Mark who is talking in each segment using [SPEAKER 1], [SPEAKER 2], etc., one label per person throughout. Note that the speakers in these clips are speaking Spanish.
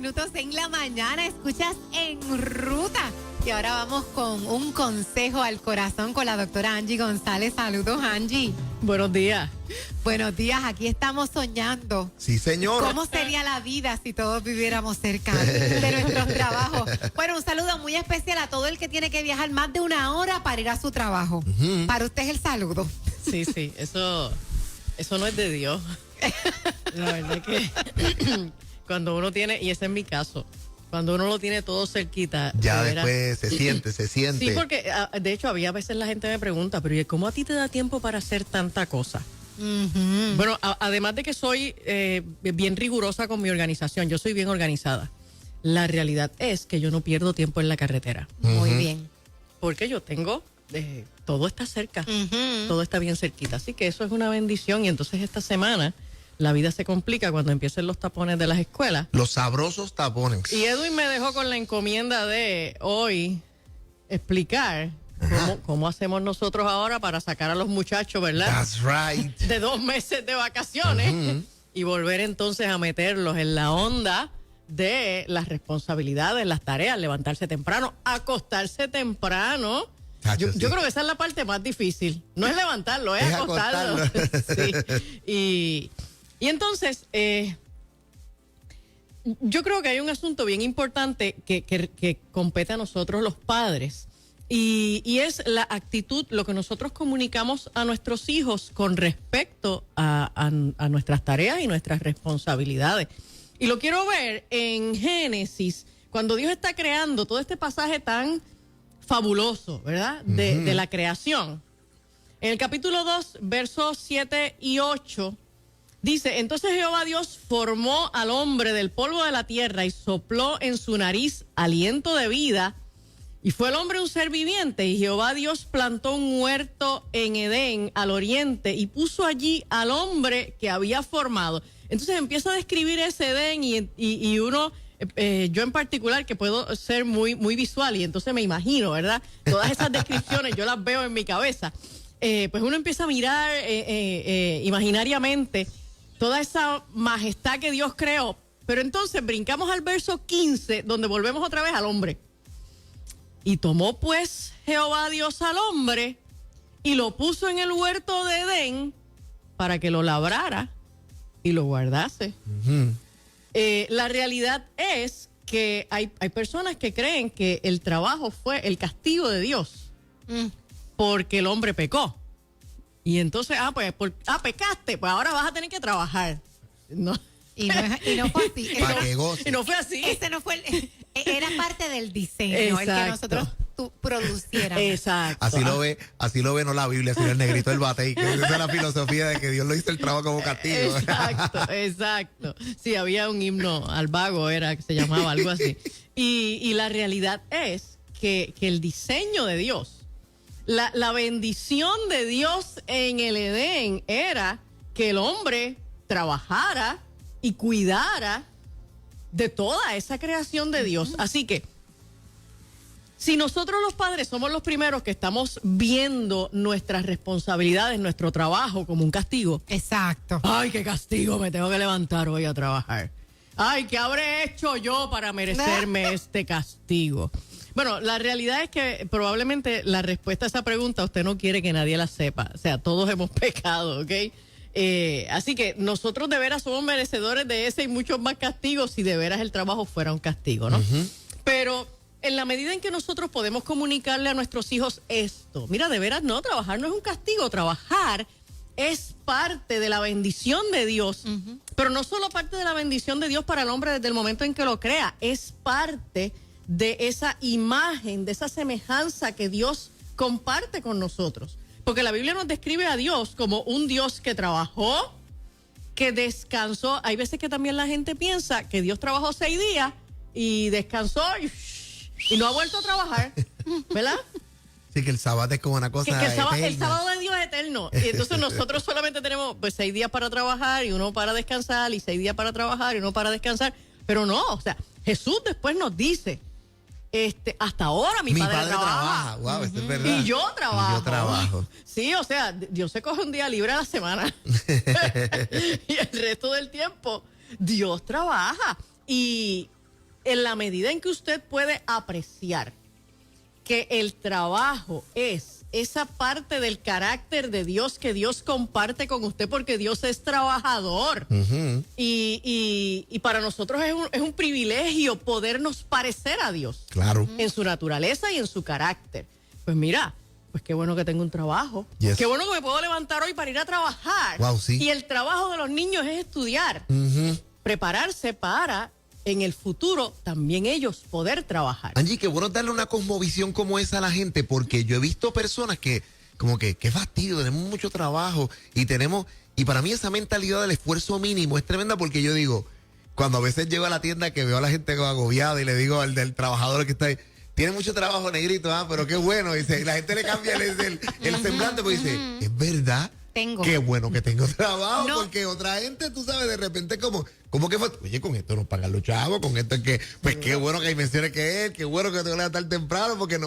[SPEAKER 1] minutos en la mañana. Escuchas En Ruta. Y ahora vamos con un consejo al corazón con la doctora Angie González. Saludos, Angie.
[SPEAKER 2] Buenos días.
[SPEAKER 1] Buenos días. Aquí estamos soñando.
[SPEAKER 3] Sí, señor.
[SPEAKER 1] ¿Cómo sería la vida si todos viviéramos cerca de nuestros trabajos? Bueno, un saludo muy especial a todo el que tiene que viajar más de una hora para ir a su trabajo. Para usted es el saludo.
[SPEAKER 2] Sí, eso no es de Dios. La verdad es que cuando uno tiene, y ese es mi caso, cuando uno lo tiene todo cerquita.
[SPEAKER 3] Ya después se siente.
[SPEAKER 2] Sí, porque de hecho había veces la gente me pregunta, pero ¿y cómo a ti te da tiempo para hacer tanta cosa? Bueno, además de que soy bien rigurosa con mi organización, yo soy bien organizada. La realidad es que yo no pierdo tiempo en la carretera.
[SPEAKER 1] Muy bien.
[SPEAKER 2] Porque yo tengo, todo está cerca, todo está bien cerquita. Así que eso es una bendición. Y entonces esta semana la vida se complica cuando empiecen los tapones de las escuelas.
[SPEAKER 3] Los sabrosos tapones.
[SPEAKER 2] Y Edwin me dejó con la encomienda de hoy explicar cómo hacemos nosotros ahora para sacar a los muchachos, ¿verdad?
[SPEAKER 3] That's right.
[SPEAKER 2] De 2 meses de vacaciones y volver entonces a meterlos en la onda de las responsabilidades, las tareas, levantarse temprano, acostarse temprano.
[SPEAKER 3] Chacho,
[SPEAKER 2] Yo creo que esa es la parte más difícil. No es levantarlo, es acostarlo. Sí. Y entonces, yo creo que hay un asunto bien importante que compete a nosotros los padres. Y es la actitud, lo que nosotros comunicamos a nuestros hijos con respecto a nuestras tareas y nuestras responsabilidades. Y lo quiero ver en Génesis, cuando Dios está creando todo este pasaje tan fabuloso, ¿verdad? De la creación. En el capítulo 2, versos 7 y 8, dice, entonces Jehová Dios formó al hombre del polvo de la tierra y sopló en su nariz aliento de vida, y fue el hombre un ser viviente, y Jehová Dios plantó un huerto en Edén al oriente y puso allí al hombre que había formado. Entonces empieza a describir ese Edén y uno, yo en particular, que puedo ser muy, muy visual, y entonces me imagino, ¿verdad? Todas esas descripciones yo las veo en mi cabeza. Pues uno empieza a mirar imaginariamente toda esa majestad que Dios creó. Pero entonces brincamos al verso 15, donde volvemos otra vez al hombre. Y tomó pues Jehová Dios al hombre y lo puso en el huerto de Edén para que lo labrara y lo guardase. La realidad es que hay personas que creen que el trabajo fue el castigo de Dios porque el hombre pecó. Y entonces, pecaste, pues ahora vas a tener que trabajar. No.
[SPEAKER 1] Y no fue así.
[SPEAKER 2] Y no fue así.
[SPEAKER 1] Ese no fue era parte del diseño,
[SPEAKER 2] Exacto.
[SPEAKER 1] el que nosotros produciéramos.
[SPEAKER 2] Exacto.
[SPEAKER 3] Así lo ve no la Biblia, sino el negrito del batey, que esa es la filosofía de que Dios lo hizo el trabajo como castigo.
[SPEAKER 2] Exacto. Sí, había un himno al vago, que se llamaba algo así. Y la realidad es que el diseño de Dios, la bendición de Dios en el Edén era que el hombre trabajara y cuidara de toda esa creación de Dios. Así que, si nosotros los padres somos los primeros que estamos viendo nuestras responsabilidades, nuestro trabajo como un castigo.
[SPEAKER 1] Exacto.
[SPEAKER 2] Ay, qué castigo, me tengo que levantar hoy a trabajar. Ay, ¿qué habré hecho yo para merecerme este castigo? Bueno, la realidad es que probablemente la respuesta a esa pregunta usted no quiere que nadie la sepa. O sea, todos hemos pecado, ¿ok? Así que nosotros de veras somos merecedores de ese y muchos más castigos si de veras el trabajo fuera un castigo, ¿no? Pero en la medida en que nosotros podemos comunicarle a nuestros hijos esto, mira, de veras no, trabajar no es un castigo, trabajar es parte de la bendición de Dios, pero no solo parte de la bendición de Dios para el hombre desde el momento en que lo crea, es parte de esa imagen, de esa semejanza que Dios comparte con nosotros. Porque la Biblia nos describe a Dios como un Dios que trabajó, que descansó. Hay veces que también la gente piensa que Dios trabajó 6 días y descansó y no ha vuelto a trabajar, ¿verdad?
[SPEAKER 3] Sí, que el sábado es como una cosa
[SPEAKER 2] que el
[SPEAKER 3] eterna.
[SPEAKER 2] sábado de Dios es eterno. Y entonces nosotros solamente tenemos 6 días para trabajar y uno para descansar, y 6 días para trabajar y uno para descansar. Pero no, o sea, Jesús después nos dice, hasta ahora mi padre trabaja.
[SPEAKER 3] Wow, esto es verdad.
[SPEAKER 2] Y yo trabajo.
[SPEAKER 3] Y yo trabajo.
[SPEAKER 2] Sí, o sea, Dios se coge un día libre a la semana. Y el resto del tiempo, Dios trabaja. Y en la medida en que usted puede apreciar que el trabajo es esa parte del carácter de Dios que Dios comparte con usted porque Dios es trabajador. Y para nosotros es un privilegio podernos parecer a Dios.
[SPEAKER 3] Claro.
[SPEAKER 2] En su naturaleza y en su carácter. Pues mira, pues qué bueno que tengo un trabajo.
[SPEAKER 3] Yes.
[SPEAKER 2] Qué bueno que me puedo levantar hoy para ir a trabajar.
[SPEAKER 3] Wow, sí.
[SPEAKER 2] Y el trabajo de los niños es estudiar. Prepararse para en el futuro también ellos poder trabajar.
[SPEAKER 3] Angie, qué bueno darle una cosmovisión como esa a la gente, porque yo he visto personas que, como que, qué fastidio, tenemos mucho trabajo y para mí esa mentalidad del esfuerzo mínimo es tremenda porque yo digo, cuando a veces llego a la tienda que veo a la gente agobiada y le digo al del trabajador que está ahí, tiene mucho trabajo, negrito, pero qué bueno, dice, y la gente le cambia el semblante, porque dice, es verdad.
[SPEAKER 1] Tengo.
[SPEAKER 3] Qué bueno que tengo trabajo,
[SPEAKER 1] No.
[SPEAKER 3] porque otra gente, tú sabes, de repente como que fue, oye, con esto nos pagan los chavos, con esto es que, pues qué bueno que hay menciones que él, qué bueno que tengo que levantar temprano, porque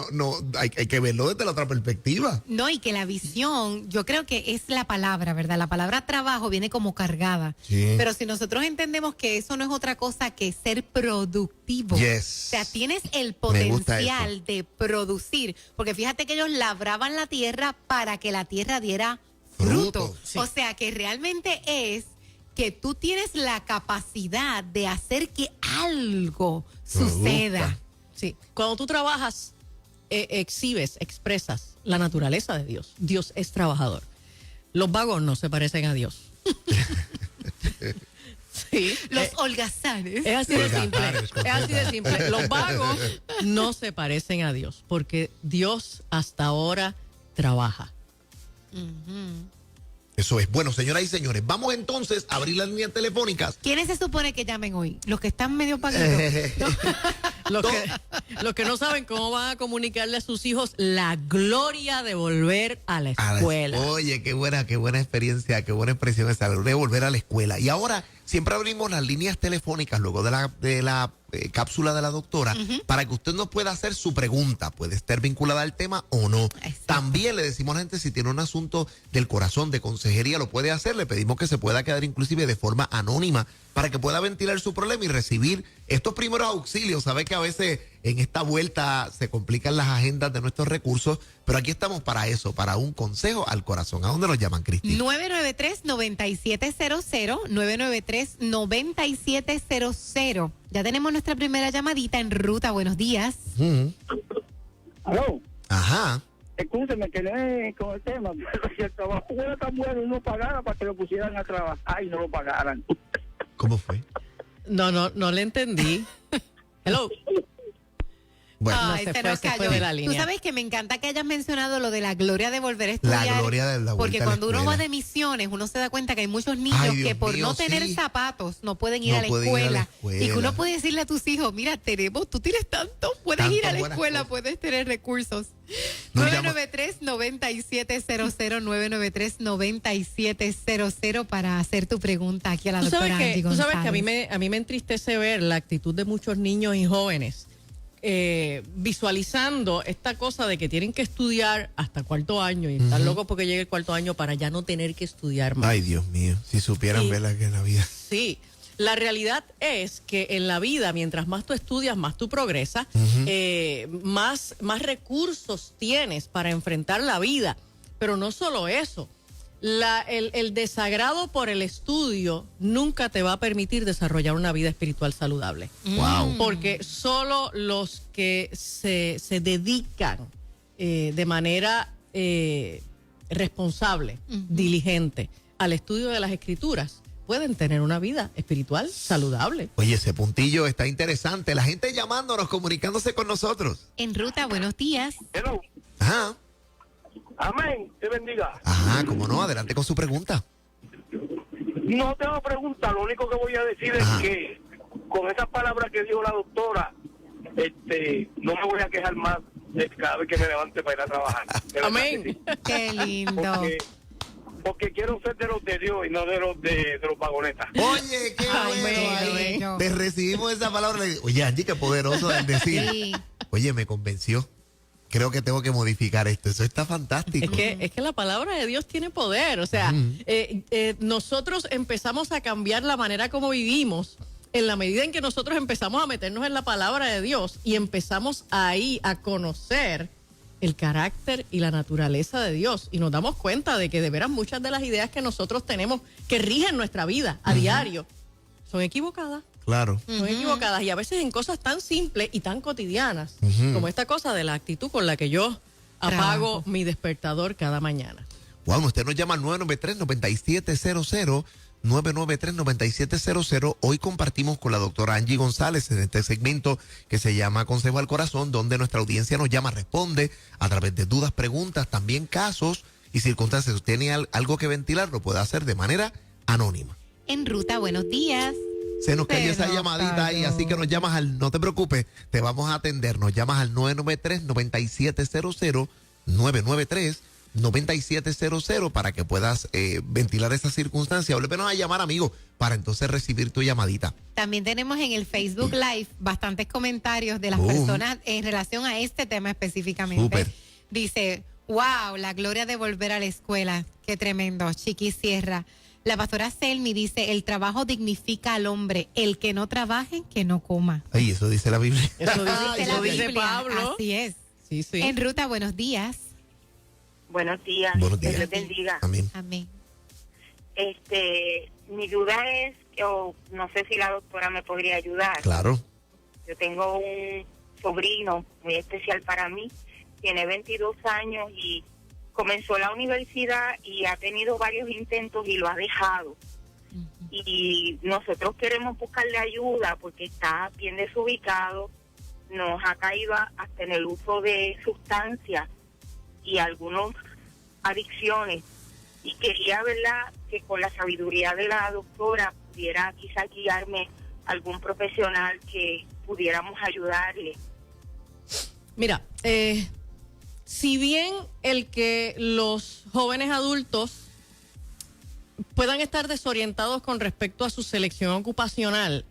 [SPEAKER 3] hay que verlo desde la otra perspectiva.
[SPEAKER 1] No, y que la visión, yo creo que es la palabra, ¿verdad? La palabra trabajo viene como cargada.
[SPEAKER 3] Sí.
[SPEAKER 1] Pero si nosotros entendemos que eso no es otra cosa que ser productivo.
[SPEAKER 3] Yes.
[SPEAKER 1] O sea, tienes el
[SPEAKER 3] Me gusta
[SPEAKER 1] potencial de producir. Porque fíjate que ellos labraban la tierra para que la tierra diera fruto.
[SPEAKER 2] Sí.
[SPEAKER 1] O sea, que realmente es que tú tienes la capacidad de hacer que algo suceda.
[SPEAKER 2] Sí. Cuando tú trabajas, expresas la naturaleza de Dios. Dios es trabajador. Los vagos no se parecen a Dios. Sí.
[SPEAKER 1] Los holgazanes.
[SPEAKER 2] Es así de simple.
[SPEAKER 3] Holgazanes,
[SPEAKER 2] Es así de simple. Los vagos no se parecen a Dios porque Dios hasta ahora trabaja.
[SPEAKER 3] Eso es. Bueno, señoras y señores, vamos entonces a abrir las líneas telefónicas.
[SPEAKER 1] ¿Quiénes se supone que llamen hoy? ¿Los que están medio paguitos?
[SPEAKER 2] Los que no saben cómo van a comunicarle a sus hijos la gloria de volver a la escuela.
[SPEAKER 3] Oye, qué buena experiencia, qué buena expresión esa, de volver a la escuela. Y ahora siempre abrimos las líneas telefónicas luego de la cápsula de la doctora para que usted nos pueda hacer su pregunta. Puede estar vinculada al tema o no.
[SPEAKER 1] Exacto.
[SPEAKER 3] También le decimos a la gente si tiene un asunto del corazón, de consejería, lo puede hacer. Le pedimos que se pueda quedar inclusive de forma anónima para que pueda ventilar su problema y recibir estos primeros auxilios. Sabe que a veces en esta vuelta se complican las agendas de nuestros recursos, pero aquí estamos para eso, para un consejo al corazón. ¿A dónde nos llaman, Cristi?
[SPEAKER 1] 993-9700, 993-9700. Ya tenemos nuestra primera llamadita en ruta. Buenos días.
[SPEAKER 4] Aló,
[SPEAKER 3] Ajá.
[SPEAKER 4] escúcheme que no es con el tema, pero si el trabajo era tan bueno y no pagara para que lo pusieran a trabajar y no lo pagaran.
[SPEAKER 3] ¿Cómo fue?
[SPEAKER 2] No le entendí. Hello.
[SPEAKER 3] Bueno,
[SPEAKER 2] No,
[SPEAKER 1] Ay,
[SPEAKER 2] se
[SPEAKER 1] se
[SPEAKER 2] fue,
[SPEAKER 1] nos
[SPEAKER 2] se fue
[SPEAKER 1] cayó.
[SPEAKER 2] de la
[SPEAKER 1] Tú
[SPEAKER 2] línea.
[SPEAKER 1] sabes que me encanta que hayas mencionado lo de la gloria de volver a estudiar.
[SPEAKER 3] La gloria de la vuelta
[SPEAKER 1] Porque
[SPEAKER 3] a la
[SPEAKER 1] cuando uno
[SPEAKER 3] escuela.
[SPEAKER 1] va de misiones, uno se da cuenta que hay muchos niños
[SPEAKER 3] Ay, Dios
[SPEAKER 1] que por
[SPEAKER 3] mío,
[SPEAKER 1] no tener
[SPEAKER 3] sí.
[SPEAKER 1] zapatos no pueden ir
[SPEAKER 3] No
[SPEAKER 1] a la
[SPEAKER 3] pueden ir a la
[SPEAKER 1] escuela.
[SPEAKER 3] escuela.
[SPEAKER 1] Y que uno puede decirle a tus hijos, mira, tú tienes tanto, puedes
[SPEAKER 3] Tantas
[SPEAKER 1] ir a la
[SPEAKER 3] buenas
[SPEAKER 1] escuela,
[SPEAKER 3] cosas.
[SPEAKER 1] puedes tener recursos.
[SPEAKER 3] Nos llama-
[SPEAKER 1] 993-9700, 993-9700 para hacer tu pregunta aquí a la
[SPEAKER 2] Tú sabes
[SPEAKER 1] doctora Angie
[SPEAKER 2] que a mí
[SPEAKER 1] González.
[SPEAKER 2] a mí me entristece ver la actitud de muchos niños y jóvenes visualizando esta cosa de que tienen que estudiar hasta cuarto año y están locos porque llegue el cuarto año para ya no tener que estudiar más.
[SPEAKER 3] Ay, Dios mío, si supieran
[SPEAKER 2] Y-
[SPEAKER 3] verla que en la vida.
[SPEAKER 2] Sí, la realidad es que en la vida, mientras más tú estudias, más tú progresas, más recursos tienes para enfrentar la vida. Pero no solo eso, el desagrado por el estudio nunca te va a permitir desarrollar una vida espiritual saludable.
[SPEAKER 3] Wow.
[SPEAKER 2] Porque solo los que se dedican de manera responsable, diligente al estudio de las escrituras, pueden tener una vida espiritual saludable.
[SPEAKER 3] Oye, ese puntillo está interesante. La gente llamándonos, comunicándose con nosotros.
[SPEAKER 1] En ruta, buenos días.
[SPEAKER 4] Hello,
[SPEAKER 3] Ajá.
[SPEAKER 4] amén, te bendiga.
[SPEAKER 3] Ajá, cómo no, adelante con su pregunta.
[SPEAKER 4] No tengo pregunta, lo único que voy a decir
[SPEAKER 3] Ajá.
[SPEAKER 4] es que con esas palabras que dijo la doctora, no me voy a quejar más de cada vez que me levante para ir a trabajar. De verdad
[SPEAKER 2] Amén.
[SPEAKER 4] que sí.
[SPEAKER 1] Qué lindo.
[SPEAKER 4] Porque quiero ser de los de Dios y no de los vagonetas.
[SPEAKER 3] Oye, qué
[SPEAKER 2] Ay,
[SPEAKER 3] bueno.
[SPEAKER 2] amén.
[SPEAKER 3] Ahí. Te recibimos esa palabra. Oye, Angie, qué poderoso el decir.
[SPEAKER 1] Sí.
[SPEAKER 3] Oye, me convenció. Creo que tengo que modificar esto. Eso está fantástico.
[SPEAKER 2] Es que la palabra de Dios tiene poder. O sea, nosotros empezamos a cambiar la manera como vivimos en la medida en que nosotros empezamos a meternos en la palabra de Dios y empezamos ahí a conocer el carácter y la naturaleza de Dios, y nos damos cuenta de que de veras muchas de las ideas que nosotros tenemos que rigen nuestra vida a diario son equivocadas.
[SPEAKER 3] Claro.
[SPEAKER 2] Son equivocadas, y a veces en cosas tan simples y tan cotidianas como esta cosa de la actitud con la que yo apago mi despertador cada mañana.
[SPEAKER 3] Bueno, usted nos llama al 993-9700, 993-9700. Hoy compartimos con la doctora Angie González en este segmento que se llama Consejo al Corazón, donde nuestra audiencia nos llama, responde a través de dudas, preguntas, también casos y circunstancias. Si usted tiene algo que ventilar, lo puede hacer de manera anónima.
[SPEAKER 1] En ruta, buenos días.
[SPEAKER 3] Se nos cayó esa llamadita ahí, así que nos llamas no te preocupes, te vamos a atender. Nos llamas al 993-9700, 993-9700 para que puedas ventilar esa circunstancia. Volvémonos a llamar, amigo, para entonces recibir tu llamadita.
[SPEAKER 1] También tenemos en el Facebook Live bastantes comentarios de las personas en relación a este tema específicamente.
[SPEAKER 3] Súper.
[SPEAKER 1] Dice, wow, la gloria de volver a la escuela. Qué tremendo. Chiqui Sierra. La pastora Selmi dice, el trabajo dignifica al hombre. El que no trabaje, que no coma.
[SPEAKER 3] Ay, eso dice la Biblia.
[SPEAKER 2] Eso
[SPEAKER 1] La
[SPEAKER 2] dice
[SPEAKER 1] Biblia.
[SPEAKER 2] Pablo.
[SPEAKER 1] Así es.
[SPEAKER 2] Sí, sí.
[SPEAKER 1] En ruta, buenos días.
[SPEAKER 5] Buenos días.
[SPEAKER 3] Buenos días.
[SPEAKER 5] Dios les bendiga.
[SPEAKER 3] Amén.
[SPEAKER 1] Amén.
[SPEAKER 5] Mi duda es, o no sé si la doctora me podría ayudar.
[SPEAKER 3] Claro.
[SPEAKER 5] Yo tengo un sobrino muy especial para mí, tiene 22 años y comenzó la universidad y ha tenido varios intentos y lo ha dejado. Y nosotros queremos buscarle ayuda porque está bien desubicado, nos ha caído hasta en el uso de sustancias y algunas adicciones. Y quería, ¿verdad?, que con la sabiduría de la doctora pudiera quizá guiarme algún profesional que pudiéramos ayudarle.
[SPEAKER 2] Mira, si bien el que los jóvenes adultos puedan estar desorientados con respecto a su selección ocupacional,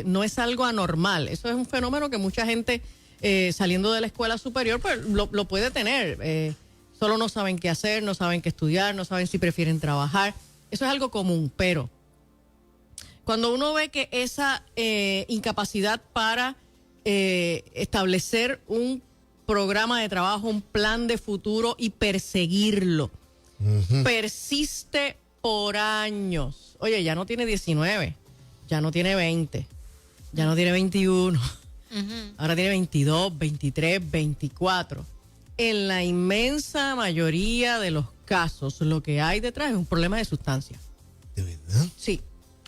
[SPEAKER 2] no es algo anormal. Eso es un fenómeno que mucha gente saliendo de la escuela superior pues lo puede tener. Solo no saben qué hacer, no saben qué estudiar, no saben si prefieren trabajar. Eso es algo común, pero cuando uno ve que esa incapacidad para establecer un programa de trabajo, un plan de futuro y perseguirlo, persiste por años. Oye, ya no tiene 19, ya no tiene 20, ya no tiene 21, ahora tiene 22, 23, 24. En la inmensa mayoría de los casos, lo que hay detrás es un problema de sustancia.
[SPEAKER 3] ¿De verdad?
[SPEAKER 2] Sí,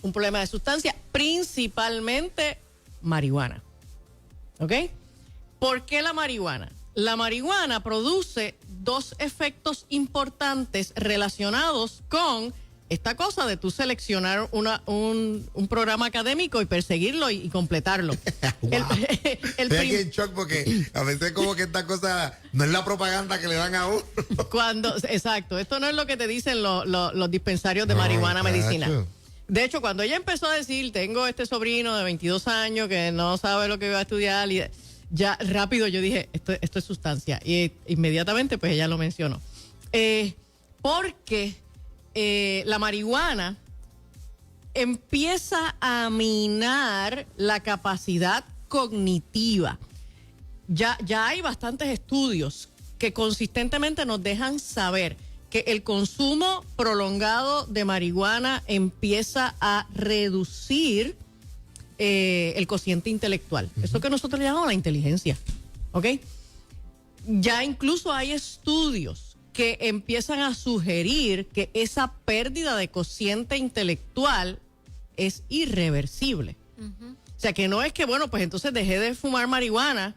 [SPEAKER 2] un problema de sustancia, principalmente marihuana. ¿Ok? ¿Por qué la marihuana? La marihuana produce dos efectos importantes relacionados con esta cosa de tú seleccionar un programa académico y perseguirlo y completarlo.
[SPEAKER 3] Wow. Estoy aquí en shock porque a veces como que esta cosa no es la propaganda que le dan a uno.
[SPEAKER 2] Exacto, esto no es lo que te dicen los dispensarios de marihuana medicinal. De hecho, cuando ella empezó a decir, tengo este sobrino de 22 años que no sabe lo que va a estudiar, y ya rápido yo dije, esto es sustancia. Y inmediatamente pues ella lo mencionó. Porque la marihuana empieza a minar la capacidad cognitiva. Ya hay bastantes estudios que consistentemente nos dejan saber que el consumo prolongado de marihuana empieza a reducir el cociente intelectual. Eso que nosotros le llamamos la inteligencia. ¿Ok? Ya incluso hay estudios que empiezan a sugerir que esa pérdida de cociente intelectual es irreversible. O sea, que no es que, bueno, pues entonces dejé de fumar marihuana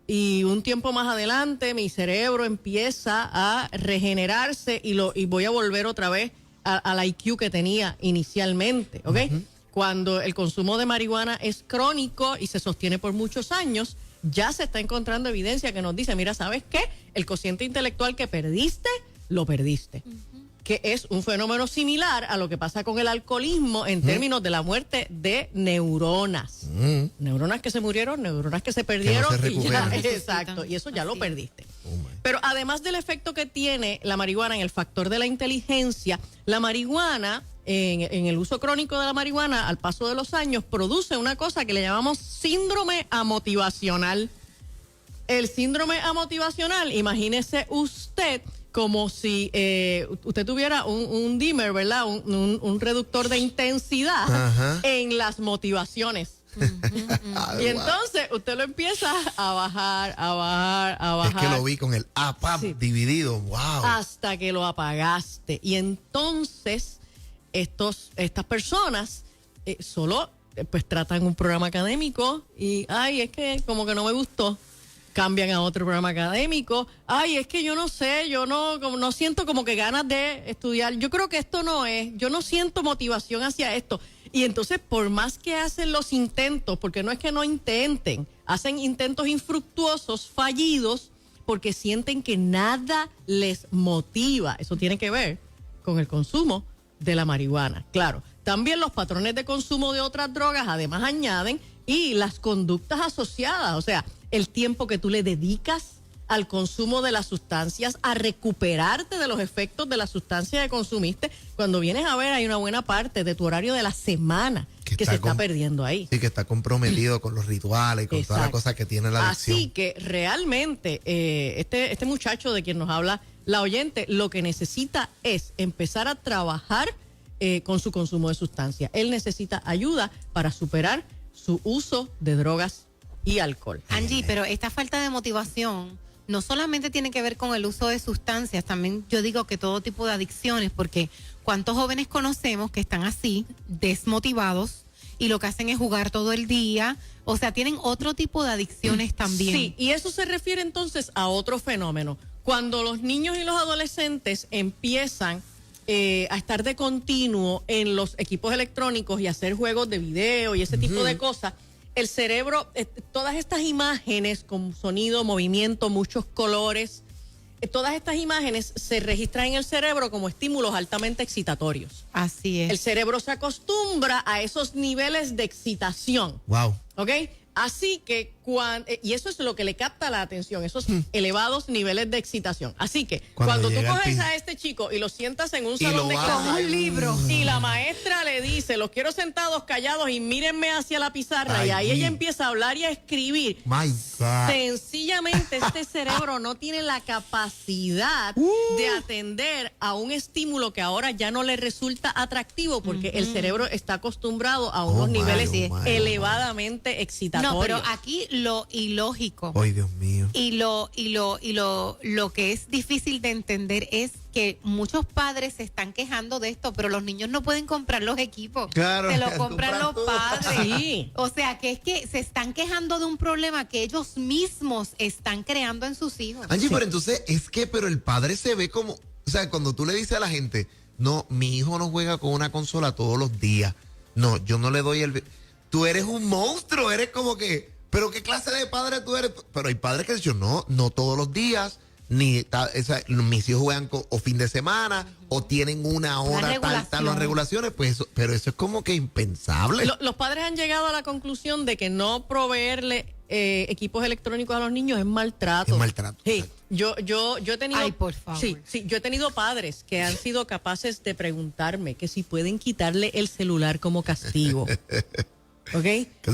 [SPEAKER 2] y un tiempo más adelante mi cerebro empieza a regenerarse y voy a volver otra vez al IQ que tenía inicialmente, ¿ok? Cuando el consumo de marihuana es crónico y se sostiene por muchos años, ya se está encontrando evidencia que nos dice, mira, ¿sabes qué? El cociente intelectual que perdiste, lo perdiste. Que es un fenómeno similar a lo que pasa con el alcoholismo en términos de la muerte de neuronas. Neuronas que se murieron, neuronas que se perdieron.
[SPEAKER 3] Que no se
[SPEAKER 2] y ya,
[SPEAKER 3] recuperan.
[SPEAKER 2] exacto, y eso ya lo perdiste. Pero además del efecto que tiene la marihuana en el factor de la inteligencia, la marihuana, en el uso crónico de la marihuana, al paso de los años, produce una cosa que le llamamos síndrome amotivacional. El síndrome amotivacional, imagínese usted como si usted tuviera un dimmer, ¿verdad? Un reductor de intensidad en las motivaciones. Y entonces usted lo empieza a bajar.
[SPEAKER 3] Es que lo vi con el dividido, wow.
[SPEAKER 2] Hasta que lo apagaste. Y entonces estas personas solo pues tratan un programa académico y, es que como que no me gustó. Cambian a otro programa académico. Es que yo no sé, yo no siento como que ganas de estudiar. Yo creo que esto no es, yo no siento motivación hacia esto. Y entonces, por más que hacen los intentos, porque no es que no intenten, hacen intentos infructuosos, fallidos, porque sienten que nada les motiva. Eso tiene que ver con el consumo de la marihuana. Claro, también los patrones de consumo de otras drogas, además añaden, y las conductas asociadas, o sea, el tiempo que tú le dedicas al consumo de las sustancias, a recuperarte de los efectos de la sustancia que consumiste. Cuando vienes a ver, hay una buena parte de tu horario de la semana que se está perdiendo ahí.
[SPEAKER 3] Sí, que está comprometido con los rituales y con todas las cosas que tiene la adicción.
[SPEAKER 2] Así que realmente este muchacho de quien nos habla la oyente, lo que necesita es empezar a trabajar con su consumo de sustancias. Él necesita ayuda para superar su uso de drogas y alcohol.
[SPEAKER 1] Angie, pero esta falta de motivación no solamente tiene que ver con el uso de sustancias, también yo digo que todo tipo de adicciones, porque ¿cuántos jóvenes conocemos que están así, desmotivados, y lo que hacen es jugar todo el día? O sea, tienen otro tipo de adicciones también.
[SPEAKER 2] Sí, y eso se refiere entonces a otro fenómeno. Cuando los niños y los adolescentes empiezan a estar de continuo en los equipos electrónicos y hacer juegos de video y ese tipo de cosas, el cerebro, todas estas imágenes con sonido, movimiento, muchos colores, todas estas imágenes se registran en el cerebro como estímulos altamente excitatorios.
[SPEAKER 1] Así es.
[SPEAKER 2] El cerebro se acostumbra a esos niveles de excitación.
[SPEAKER 3] Wow.
[SPEAKER 2] ¿Ok? Así que, y eso es lo que le capta la atención, esos elevados niveles de excitación. Así que, cuando tú coges a este chico y lo sientas en un salón de clase
[SPEAKER 1] con un libro,
[SPEAKER 2] y la maestra le dice, los quiero sentados callados y mírenme hacia la pizarra, y ahí ella empieza a hablar y a escribir.
[SPEAKER 3] My God.
[SPEAKER 2] Sencillamente este cerebro no tiene la capacidad de atender a un estímulo que ahora ya no le resulta atractivo, porque el cerebro está acostumbrado a unos niveles elevadamente excitatorios.
[SPEAKER 1] No, pero aquí lo ilógico.
[SPEAKER 3] Ay, Dios mío.
[SPEAKER 1] Y lo que es difícil de entender es que muchos padres se están quejando de esto, pero los niños no pueden comprar los equipos.
[SPEAKER 3] Claro.
[SPEAKER 1] Se lo compran los padres.
[SPEAKER 2] Sí.
[SPEAKER 1] O sea, que es que se están quejando de un problema que ellos mismos están creando en sus hijos.
[SPEAKER 3] Angie, pero entonces pero el padre se ve como, o sea, cuando tú le dices a la gente, no, mi hijo no juega con una consola todos los días. No, yo no le doy tú eres un monstruo, eres como que, pero ¿qué clase de padre tú eres? Pero hay padres que dicen, no todos los días, mis hijos juegan o fin de semana, o tienen una hora tal las regulaciones, pues pero eso es como que impensable.
[SPEAKER 2] Los padres han llegado a la conclusión de que no proveerle equipos electrónicos a los niños es maltrato.
[SPEAKER 3] Es maltrato.
[SPEAKER 2] Sí, yo he tenido.
[SPEAKER 1] Ay, por favor.
[SPEAKER 2] Sí, yo he tenido padres que han sido capaces de preguntarme que si pueden quitarle el celular como castigo. ¿Ok?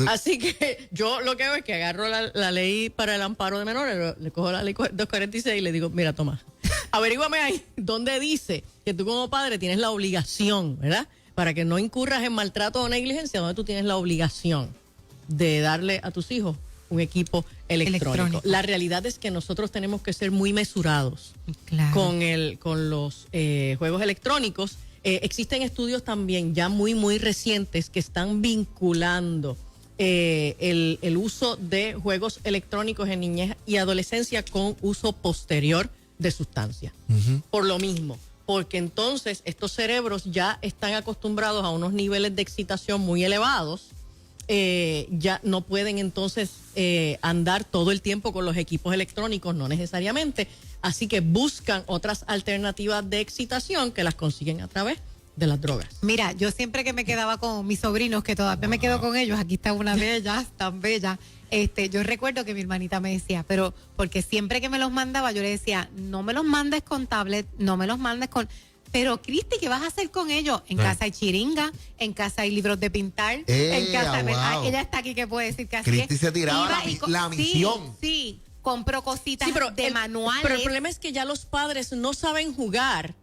[SPEAKER 2] Así que yo lo que hago es que agarro la ley para el amparo de menores, le cojo la ley 246 y le digo, mira, toma, averíguame ahí donde dice que tú como padre tienes la obligación, ¿verdad? Para que no incurras en maltrato o negligencia, donde tú tienes la obligación de darle a tus hijos un equipo electrónico. La realidad es que nosotros tenemos que ser muy mesurados con los juegos electrónicos. Existen estudios también ya muy recientes que están vinculando el uso de juegos electrónicos en niñez y adolescencia con uso posterior de sustancias. Por lo mismo, porque entonces estos cerebros ya están acostumbrados a unos niveles de excitación muy elevados, ya no pueden entonces andar todo el tiempo con los equipos electrónicos, no necesariamente. Así que buscan otras alternativas de excitación que las consiguen a través de las drogas.
[SPEAKER 1] Mira, yo siempre que me quedaba con mis sobrinos, que todavía me quedo con ellos, aquí está una de ellas, tan bella, yo recuerdo que mi hermanita me decía, pero porque siempre que me los mandaba, yo le decía, no me los mandes con tablet, no me los mandes con... Pero, Cristi, ¿qué vas a hacer con ellos? En casa hay chiringa, en casa hay libros de pintar, en casa...
[SPEAKER 3] Wow.
[SPEAKER 1] Ella está aquí que puede decir que así
[SPEAKER 3] Cristi
[SPEAKER 1] es.
[SPEAKER 3] se tiraba la misión.
[SPEAKER 1] Sí, compró cositas de manuales.
[SPEAKER 2] Pero el problema es que ya los padres no saben jugar,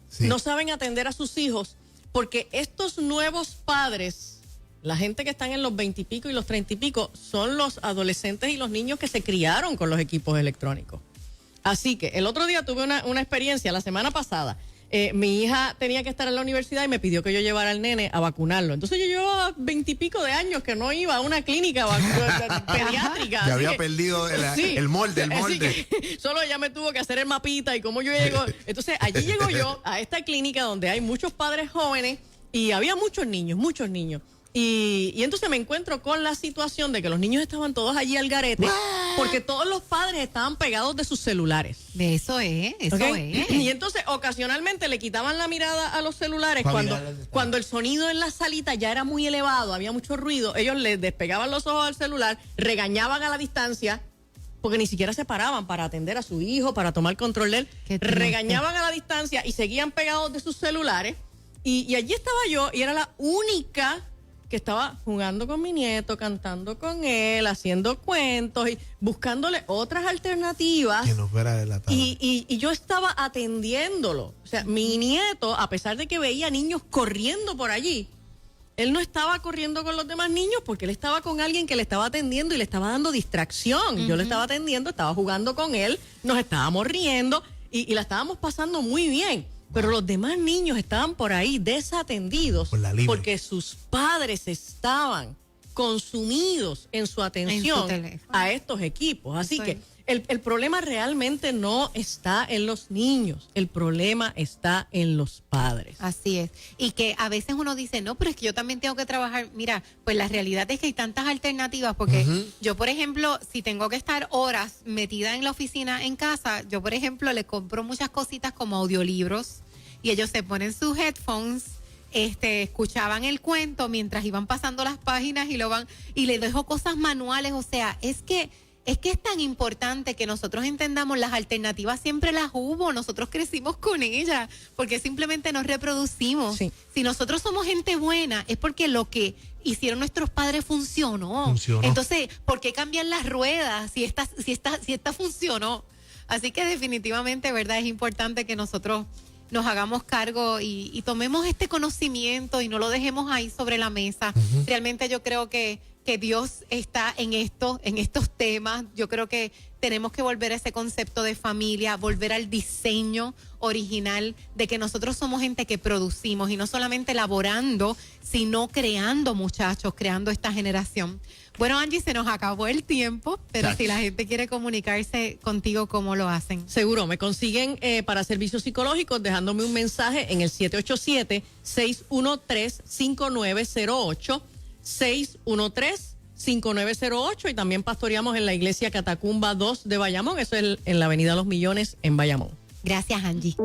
[SPEAKER 3] Sí.
[SPEAKER 2] no saben atender a sus hijos, porque estos nuevos padres, la gente que están en los 20 y pico y los 30 y pico, son los adolescentes y los niños que se criaron con los equipos electrónicos. Así que el otro día tuve una experiencia, la semana pasada. Mi hija tenía que estar en la universidad y me pidió que yo llevara al nene a vacunarlo. Entonces yo llevaba 20 y pico de años que no iba a una clínica pediátrica.
[SPEAKER 3] Ya había perdido el molde.
[SPEAKER 2] Así que solo ella me tuvo que hacer el mapita y cómo yo llego. Entonces allí llego yo a esta clínica donde hay muchos padres jóvenes y había muchos niños. Y entonces me encuentro con la situación de que los niños estaban todos allí al garete porque todos los padres estaban pegados de sus celulares.
[SPEAKER 1] De eso es.
[SPEAKER 2] Y entonces ocasionalmente le quitaban la mirada a los celulares cuando el sonido en la salita ya era muy elevado, había mucho ruido, ellos les despegaban los ojos al celular, regañaban a la distancia, porque ni siquiera se paraban para atender a su hijo, para tomar control de él, regañaban a la distancia y seguían pegados de sus celulares. Y allí estaba yo y era la única que estaba jugando con mi nieto, cantando con él, haciendo cuentos y buscándole otras alternativas.
[SPEAKER 3] Que no fuera de la tarde.
[SPEAKER 2] Y yo estaba atendiéndolo. O sea, mi nieto, a pesar de que veía niños corriendo por allí, él no estaba corriendo con los demás niños porque él estaba con alguien que le estaba atendiendo y le estaba dando distracción. Yo le estaba atendiendo, estaba jugando con él, nos estábamos riendo y la estábamos pasando muy bien. Pero los demás niños estaban por ahí desatendidos porque sus padres estaban consumidos en su atención a estos equipos. Así que el problema realmente no está en los niños, el problema está en los padres.
[SPEAKER 1] Así es. Y que a veces uno dice, no, pero es que yo también tengo que trabajar. Mira, pues la realidad es que hay tantas alternativas porque yo, por ejemplo, si tengo que estar horas metida en la oficina en casa, yo, por ejemplo, le compro muchas cositas como audiolibros y ellos se ponen sus headphones, escuchaban el cuento mientras iban pasando las páginas y les dejo cosas manuales. O sea, es que es tan importante que nosotros entendamos las alternativas, siempre las hubo, nosotros crecimos con ellas, porque simplemente nos reproducimos.
[SPEAKER 2] Sí.
[SPEAKER 1] Si nosotros somos gente buena, es porque lo que hicieron nuestros padres funcionó. Entonces, ¿por qué cambian las ruedas si esta funcionó? Así que definitivamente, ¿verdad? Es importante que nosotros nos hagamos cargo y tomemos este conocimiento y no lo dejemos ahí sobre la mesa. Realmente yo creo que Dios está en estos temas. Yo creo que tenemos que volver a ese concepto de familia, volver al diseño original de que nosotros somos gente que producimos y no solamente elaborando, sino creando muchachos, creando esta generación. Bueno, Angie, se nos acabó el tiempo, pero si la gente quiere comunicarse contigo, ¿cómo lo hacen?
[SPEAKER 2] Seguro, me consiguen para servicios psicológicos dejándome un mensaje en el 787-613-5908, 613-5908 y también pastoreamos en la iglesia Catacumba 2 de Bayamón, eso es en la avenida Los Millones en Bayamón.
[SPEAKER 1] Gracias, Angie.